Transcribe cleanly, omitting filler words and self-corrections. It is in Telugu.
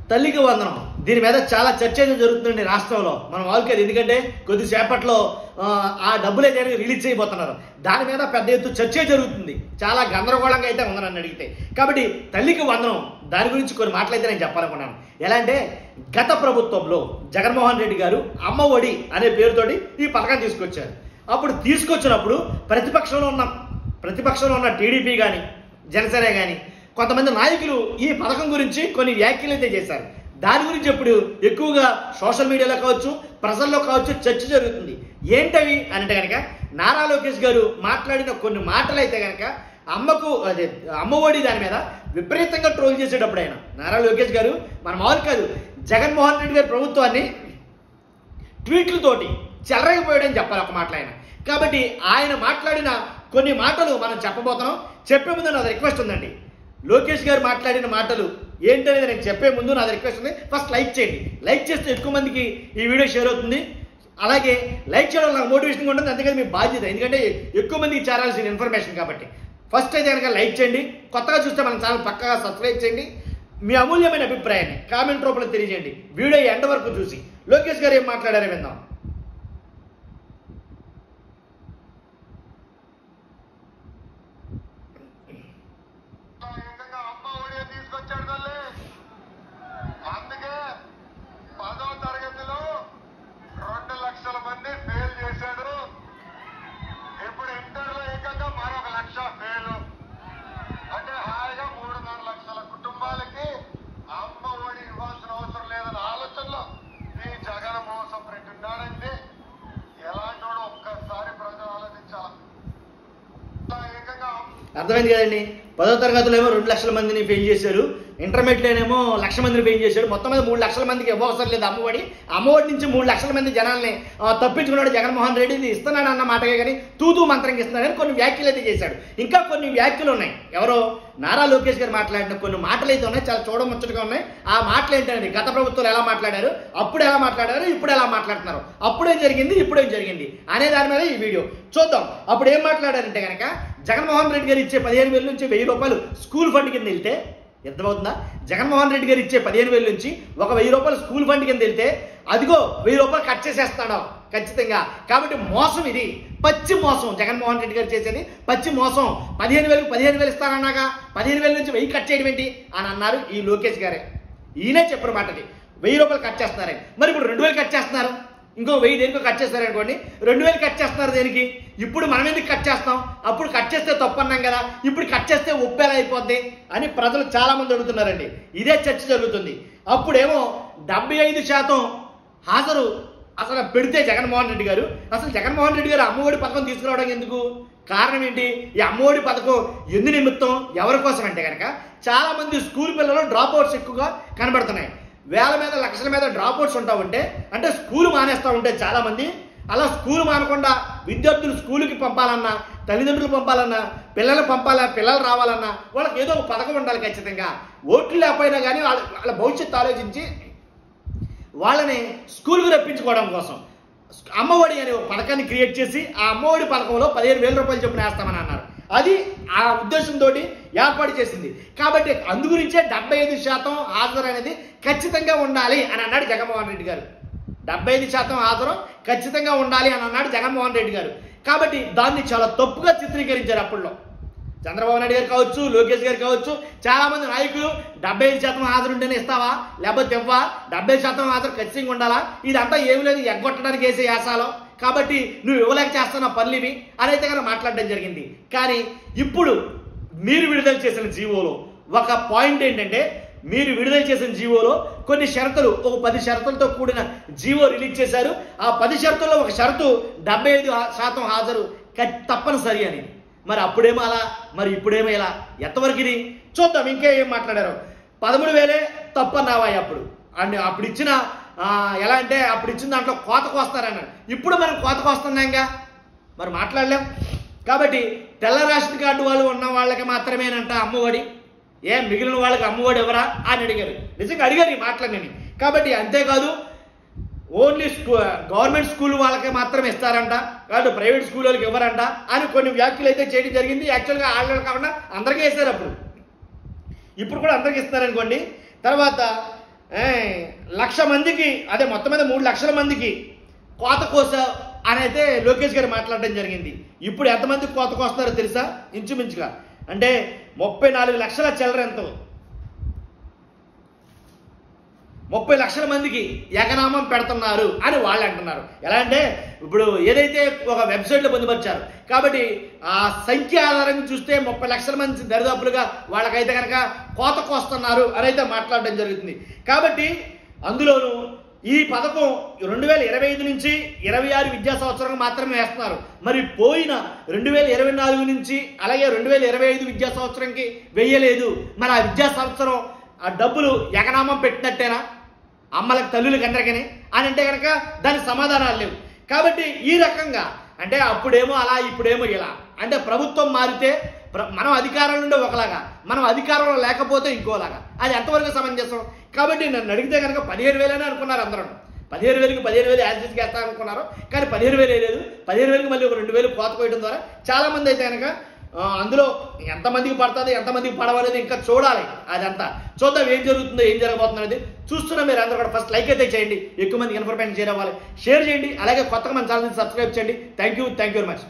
తల్లికి వందనం దీని మీద చాలా చర్చ అయితే జరుగుతుందండి రాష్ట్రంలో. మనం వాళ్ళకి ఎందుకంటే కొద్దిసేపట్లో ఆ డబ్బులు అయితే రిలీజ్ చేయబోతున్నారు. దాని మీద పెద్ద ఎత్తు చర్చ జరుగుతుంది. చాలా గందరగోళంగా అయితే ఉంది నన్ను అడిగితే. కాబట్టి తల్లికి వందనం దాని గురించి కొన్ని మాటలైతే నేను చెప్పాలనుకున్నాను. ఎలా అంటే గత ప్రభుత్వంలో జగన్మోహన్ రెడ్డి గారు అమ్మ ఒడి అనే పేరుతోటి ఈ పథకాన్ని తీసుకొచ్చారు. అప్పుడు తీసుకొచ్చినప్పుడు ప్రతిపక్షంలో ఉన్న టీడీపీ కానీ జనసేన కానీ కొంతమంది నాయకులు ఈ పథకం గురించి కొన్ని వ్యాఖ్యలు అయితే చేశారు. దాని గురించి ఇప్పుడు ఎక్కువగా సోషల్ మీడియాలో కావచ్చు, ప్రజల్లో కావచ్చు చర్చ జరుగుతుంది. ఏంటవి అంటే కనుక నారా లోకేష్ గారు మాట్లాడిన కొన్ని మాటలు అయితే కనుక అమ్మ ఒడి దాని మీద విపరీతంగా ట్రోల్ చేసేటప్పుడు ఆయన నారా లోకేష్ గారు మన మామూలు కాదు జగన్మోహన్ రెడ్డి గారి ప్రభుత్వాన్ని ట్వీట్లతోటి చెలరేగిపోయాడని చెప్పాలి ఒక మాటలు ఆయన. కాబట్టి ఆయన మాట్లాడిన కొన్ని మాటలు మనం చెప్పబోతున్నాం. చెప్పే ముందు నాది రిక్వెస్ట్ ఉందండి. లోకేష్ గారు మాట్లాడిన మాటలు ఏంటనేది నేను చెప్పే ముందు నాది రిక్వెస్ట్ ఉంది. ఫస్ట్ లైక్ చేయండి. లైక్ చేస్తే ఎక్కువ మందికి ఈ వీడియో షేర్ అవుతుంది. అలాగే లైక్ చేయడం నాకు మోటివేషన్గా ఉంటుంది. అందుకని మీ బాధ్యత, ఎందుకంటే ఎక్కువ మందికి చేరాల్సిన ఇన్ఫర్మేషన్ కాబట్టి. ఫస్ట్ అయితే కనుక లైక్ చేయండి. కొత్తగా చూస్తే మన ఛానల్ పక్కగా సబ్స్క్రైబ్ చేయండి. మీ అమూల్యమైన అభిప్రాయాన్ని కామెంట్ రూపంలో తెలియజేయండి. వీడియో ఎండ్ వరకు చూసి లోకేష్ గారు ఏం మాట్లాడారో విందాం. అర్థమైంది కదండి. 10వ తరగతిలో ఏమో 2 లక్షల మందిని ఫెయిల్ చేశారు. ఇంటర్మీడియట్లోనేమో 1 లక్ష మందిని ఫెయిల్ చేశారు. మొత్తం మీద 3 లక్షల మందికి ఇవ్వవసరం లేదు అమ్మఒడి. అమ్మఒడి నుంచి 3 లక్షల మంది జనాల్ని తప్పించుకున్నాడు జగన్మోహన్ రెడ్డి. ఇది ఇస్తున్నాడు అన్న మాటగా కానీ తూతూ మంత్రంగా ఇస్తున్నాడని కొన్ని వ్యాఖ్యలు అయితే చేశాడు. ఇంకా కొన్ని వ్యాఖ్యలు ఉన్నాయి. ఎవరో నారా లోకేష్ గారు మాట్లాడిన కొన్ని మాటలు అయితే ఉన్నాయి. చాలా చూడముచ్చటగా ఉన్నాయి. ఆ మాటలు ఏంటండి, గత ప్రభుత్వాలు ఎలా మాట్లాడారు, అప్పుడు ఎలా మాట్లాడారు, ఇప్పుడు ఎలా మాట్లాడుతున్నారు, అప్పుడేం జరిగింది, ఇప్పుడేం జరిగింది అనే దాని మీద ఈ వీడియో చూద్దాం. అప్పుడు ఏం మాట్లాడారంటే కనుక జగన్మోహన్ రెడ్డి గారు ఇచ్చే 15,000 నుంచి 1,000 రూపాయలు స్కూల్ ఫండ్ కింద వెళ్తే, అర్థమవుతుందా? జగన్మోహన్ రెడ్డి గారు ఇచ్చే 15,000 నుంచి ఒక 1,000 రూపాయలు స్కూల్ ఫండ్ కింద వెళ్తే అదిగో 1,000 రూపాయలు కట్ చేసేస్తాడు ఖచ్చితంగా. కాబట్టి మోసం, ఇది పచ్చి మోసం. జగన్మోహన్ రెడ్డి గారు చేసేది పచ్చి మోసం. 15,000 ఇస్తానన్నాగా 15,000 నుంచి 1,000 కట్ చేయడం ఏంటి అని అన్నారు ఈ లోకేష్ గారే. ఈయనే చెప్పిన మాటది. 1,000 రూపాయలు కట్ చేస్తున్నారని. మరి ఇప్పుడు 2,000 కట్ చేస్తున్నారు. ఇంకో 1,000 దేనికో కట్ చేస్తారనుకోండి. 2,000 కట్ చేస్తున్నారు దేనికి? ఇప్పుడు మనం ఎందుకు కట్ చేస్తాం? అప్పుడు కట్ చేస్తే తప్పు అన్నాం కదా, ఇప్పుడు కట్ చేస్తే ఒప్పేలా అయిపోద్ది అని ప్రజలు చాలా మంది అడుగుతున్నారండి. ఇదే చర్చ జరుగుతుంది. అప్పుడేమో 75% హాజరు అసలు పెడితే జగన్మోహన్ రెడ్డి గారు, అసలు జగన్మోహన్ రెడ్డి గారు అమ్మఒడి పథకం తీసుకురావడం ఎందుకు? కారణం ఏంటి? ఈ అమ్మఒడి పథకం ఎందు నిమిత్తం, ఎవరి కోసం అంటే కనుక చాలా మంది స్కూల్ పిల్లలు డ్రాప్ అవుట్స్ ఎక్కువగా కనబడుతున్నాయి. వేల మీద లక్షల మీద డ్రాప్ అవుట్స్ ఉంటా ఉంటే, అంటే స్కూల్ మానేస్తూ ఉంటే చాలా మంది, అలా స్కూల్ మానకుండా విద్యార్థులు స్కూల్కి పంపాలన్నా, తల్లిదండ్రులు పంపాలన్నా, పిల్లలు రావాలన్నా వాళ్ళకి ఏదో ఒక పథకం ఉండాలి ఖచ్చితంగా. ఓట్లు లేకపోయినా కానీ వాళ్ళ భవిష్యత్తు ఆలోచించి వాళ్ళని స్కూల్కి రప్పించుకోవడం కోసం అమ్మఒడి అనే ఒక పథకాన్ని క్రియేట్ చేసి ఆ అమ్మఒడి పథకంలో 15,000 రూపాయలు చొప్పున వేస్తామని అన్నారు. అది ఆ ఉద్దేశంతో ఏర్పాటు చేసింది. కాబట్టి అందుగురించే 75% హాజరు అనేది ఖచ్చితంగా ఉండాలి అని అన్నాడు జగన్మోహన్ రెడ్డి గారు. 75% హాజరు ఖచ్చితంగా ఉండాలి అని అన్నాడు జగన్మోహన్ రెడ్డి గారు. కాబట్టి దాన్ని చాలా తప్పుగా చిత్రీకరించారు అప్పుడులో. చంద్రబాబు నాయుడు గారు కావచ్చు, లోకేష్ గారు కావచ్చు, చాలా మంది నాయకులు 75% హాజరు ఉంటేనే ఇస్తావా, లేకపోతే ఇవ్వా, 70% హాజరు ఖచ్చితంగా ఉండాలా, ఇదంతా ఏమి లేదు ఎగ్గొట్టడానికి వేసే యాసాలో, కాబట్టి నువ్వు ఇవ్వలేక చేస్తున్న పనులు ఇవి అనేది కనుక మాట్లాడడం జరిగింది. కానీ ఇప్పుడు మీరు విడుదల చేసిన జీవోలో ఒక పాయింట్ ఏంటంటే, మీరు విడుదల చేసిన జీవోలో కొన్ని షరతులు, ఒక 10 షరతులతో కూడిన జీవో రిలీజ్ చేశారు. ఆ 10 షరతుల్లో ఒక షరతు 75% హాజరు తప్పనిసరి అని. మరి అప్పుడేమో అలా, మరి ఇప్పుడేమో ఇలా, ఎంతవరకు ఇది చూద్దాం. ఇంకా ఏం మాట్లాడారు? 13,000 తప్పు అన్నావా అప్పుడు, అండ్ అప్పుడు ఇచ్చిన ఎలా అంటే అప్పుడు ఇచ్చిన దాంట్లో కోతకు వస్తారన్నాడు. ఇప్పుడు మనం కోతకు వస్తున్నాంగా, మరి మాట్లాడలేం. కాబట్టి తెల్ల రేషన్ కార్డు వాళ్ళు ఉన్న వాళ్ళకి మాత్రమేనంట అమ్మఒడి, మిగిలిన వాళ్ళకి అమ్మఒడి ఎవరా అని అడిగారు. నిజంగా అడిగారు ఈ మాటలన్నీ. కాబట్టి అంతేకాదు ఓన్లీ గవర్నమెంట్ స్కూల్ వాళ్ళకి మాత్రమే ఇస్తారంట, కాదు ప్రైవేట్ స్కూల్ వాళ్ళకి ఇవ్వరంట అని కొన్ని వ్యాఖ్యలు అయితే చేయడం జరిగింది. యాక్చువల్గా వాళ్ళు కాకుండా అందరికీ వేస్తారు. అప్పుడు ఇప్పుడు కూడా అందరికి ఇస్తారనుకోండి. తర్వాత 1,00,000 మందికి, అదే మొత్తం మీద 3 లక్షల మందికి కోత కోసా అని అయితే లోకేష్ గారు మాట్లాడడం జరిగింది. ఇప్పుడు ఎంతమందికి కోత కోస్తున్నారో తెలుసా? ఇంచుమించుగా అంటే 34 లక్షల చిల్లర ఎంతో 30 లక్షల మందికి ఎగనామం పెడుతున్నారు అని వాళ్ళు అంటున్నారు. ఎలా అంటే ఇప్పుడు ఏదైతే ఒక వెబ్సైట్లో పొందుపరిచారు కాబట్టి ఆ సంఖ్య ఆధారంగా చూస్తే 30 లక్షల మంది దరిదాపులుగా వాళ్ళకైతే కనుక కోత కోస్తున్నారు అని అయితే మాట్లాడడం జరుగుతుంది. కాబట్టి అందులోనూ ఈ పథకం 2025 నుంచి 26 విద్యా సంవత్సరం మాత్రమే వేస్తున్నారు. మరి పోయిన 2024 నుంచి అలాగే 2025 విద్యా సంవత్సరంకి వేయలేదు. మరి ఆ విద్యా సంవత్సరం ఆ డబ్బులు ఎగనామం పెట్టినట్టేనా అమ్మలకు తల్లులకి అందరికీ అని అంటే కనుక దానికి సమాధానాలు లేవు. కాబట్టి ఈ రకంగా అంటే అప్పుడేమో అలా ఇప్పుడేమో ఇలా అంటే ప్రభుత్వం మారితే మనం అధికారంలో ఉండే ఒకలాగా, మనం అధికారంలో లేకపోతే ఇంకోలాగా, అది ఎంతవరకు సమంజసం? కాబట్టి నన్ను అడిగితే కనుక 15,000 అనుకున్నారు అందరూ. 15,000 యాడ్జెస్ట్కి వేస్తా అనుకున్నారు. కానీ 15,000 లేదు. 15,000కి మళ్ళీ ఒక 2,000 కోత కోయడం ద్వారా చాలామంది అయితే కనుక అందులో ఎంతమందికి పడుతుంది ఎంతమందికి పడవనేది ఇంకా చూడాలి. అదంతా చూద్దాం ఏం జరుగుతుందో ఏం జరగబోతుందో అనేది. చూస్తున్నా మీరు అందరూ కూడా ఫస్ట్ లైక్ అయితే చేయండి, ఎక్కువ మందికి ఇన్ఫర్మేషన్ షేర్ అవ్వాలి, షేర్ చేయండి. అలాగే కొత్తగా మన ఛానల్ని సబ్స్క్రైబ్ చేయండి. Thank you very much.